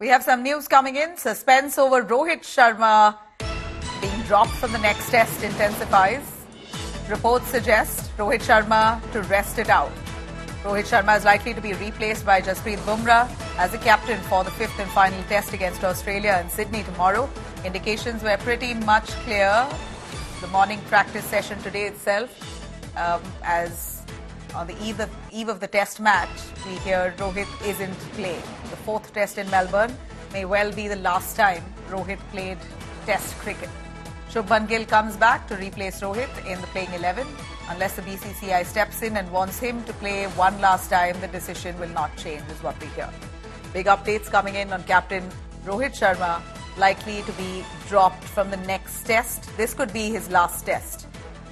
We have some news coming in. Suspense over Rohit Sharma being dropped from the next test intensifies. Reports suggest Rohit Sharma to rest it out. Rohit Sharma is likely to be replaced by Jasprit Bumrah as the captain for the fifth and final test against Australia in Sydney tomorrow. Indications were pretty much clear. The morning practice session today itself, as on the eve of the test match, we hear Rohit isn't playing. The fourth test in Melbourne may well be the last time Rohit played test cricket. Shubman Gill comes back to replace Rohit in the playing 11. Unless the BCCI steps in and wants him to play one last time, the decision will not change, is what we hear. Big updates coming in on captain Rohit Sharma, likely to be dropped from the next test. This could be his last test.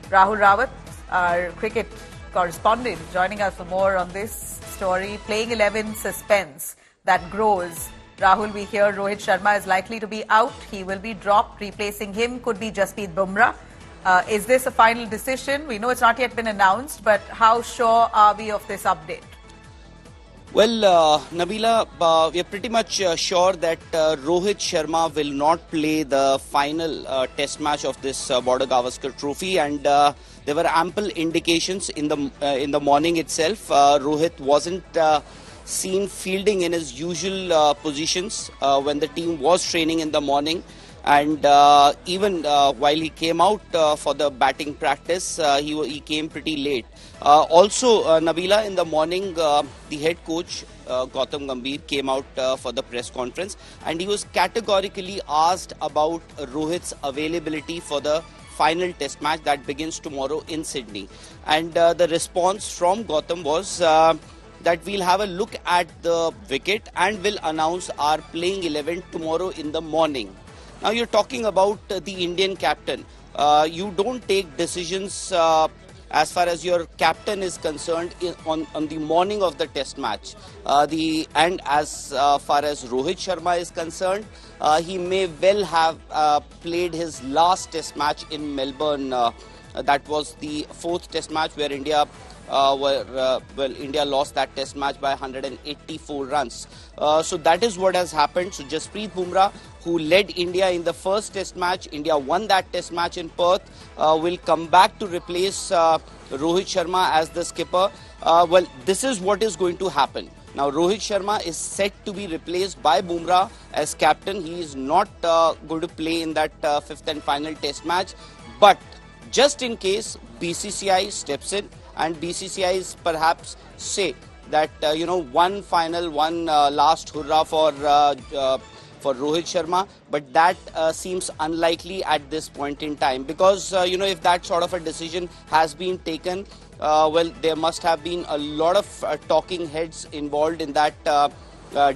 Rahul Rawat, our cricket correspondent, joining us for more on this story. Playing 11 suspense that grows. Rahul, we hear Rohit Sharma is likely to be out. He will be dropped. Replacing him could be Jasprit Bumrah. Is this a final decision? We know it's not yet been announced, but how sure are we of this update? Well, Nabila, we are pretty much sure that Rohit Sharma will not play the final test match of this Border Gavaskar Trophy, and there were ample indications in the morning itself. Rohit wasn't seen fielding in his usual positions when the team was training in the morning. And even while he came out for the batting practice, he came pretty late. Also, Nabila, in the morning, the head coach, Gautam Gambhir, came out for the press conference, and he was categorically asked about Rohit's availability for the final test match that begins tomorrow in Sydney. And the response from Gautam was that we'll have a look at the wicket and will announce our playing 11 tomorrow in the morning. Now you're talking about the Indian captain. You don't take decisions as far as your captain is concerned on the morning of the test match. And as far as Rohit Sharma is concerned, he may well have played his last test match in Melbourne. That was the fourth test match where India India lost that test match by 184 runs. So that is what has happened. So Jasprit Bumrah, who led India in the first test match, India won that test match in Perth, will come back to replace Rohit Sharma as the skipper. Well, this is what is going to happen. Now, Rohit Sharma is set to be replaced by Bumrah as captain. He is not going to play in that fifth and final test match. But just in case BCCI steps in, and BCCI's perhaps say that, one last hurrah for Rohit Sharma, but that seems unlikely at this point in time, because, if that sort of a decision has been taken, well, there must have been a lot of talking heads involved in that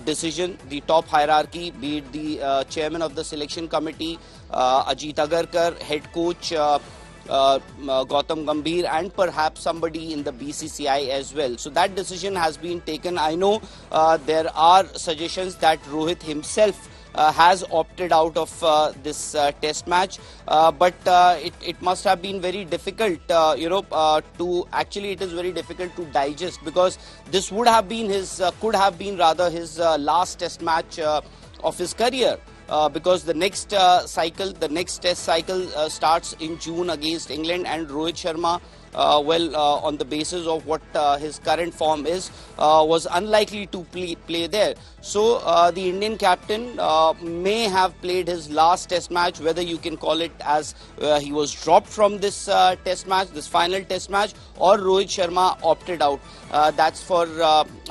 decision. The top hierarchy, be it the chairman of the selection committee, Ajit Agarkar, head coach, Gautam Gambhir, and perhaps somebody in the BCCI as well. So that decision has been taken. I know there are suggestions that Rohit himself has opted out of this test match, but it must have been very difficult, it is very difficult to digest, because this would have been could have been his last test match of his career. Because the next test cycle starts in June against England, and Rohit Sharma, on the basis of what his current form is, was unlikely to play there. So the Indian captain may have played his last test match, whether you can call it as he was dropped from this test match, this final test match, or Rohit Sharma opted out. That's for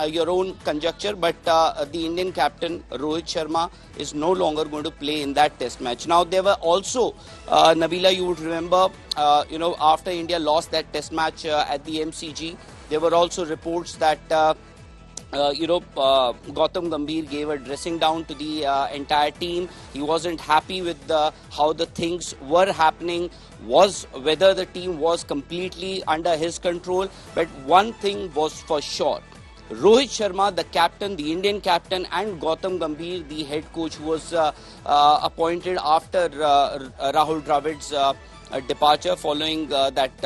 your own conjecture, but the Indian captain, Rohit Sharma, is no longer going to play in that test match. Now, there were also, Nabila, you would remember, after India lost that test match at the MCG, there were also reports that Gautam Gambhir gave a dressing down to the entire team. He wasn't happy with how the things were happening, whether the team was completely under his control. But one thing was for sure: Rohit Sharma, the captain, the Indian captain, and Gautam Gambhir, the head coach, who was appointed after Rahul Dravid's departure following that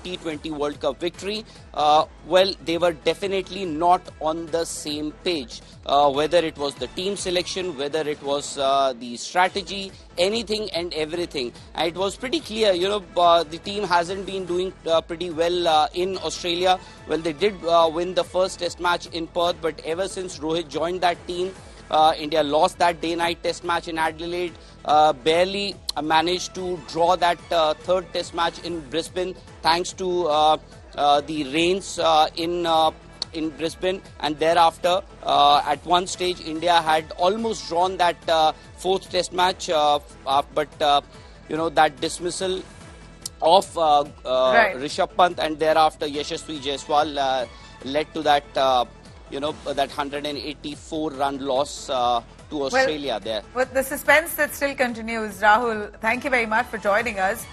T20 World Cup victory. Well, they were definitely not on the same page, whether it was the team selection, whether it was the strategy, anything and everything. And it was pretty clear, the team hasn't been doing pretty well in Australia. Well, they did win the first test match in Perth, but ever since Rohit joined that team, India lost that day-night test match in Adelaide, barely managed to draw that third test match in Brisbane thanks to the rains in Brisbane, and thereafter at one stage India had almost drawn that fourth test match, but that dismissal of Rishabh Pant and thereafter Yashasvi Jaiswal led to that that 184 run loss to Australia there. With the suspense that still continues, Rahul, thank you very much for joining us.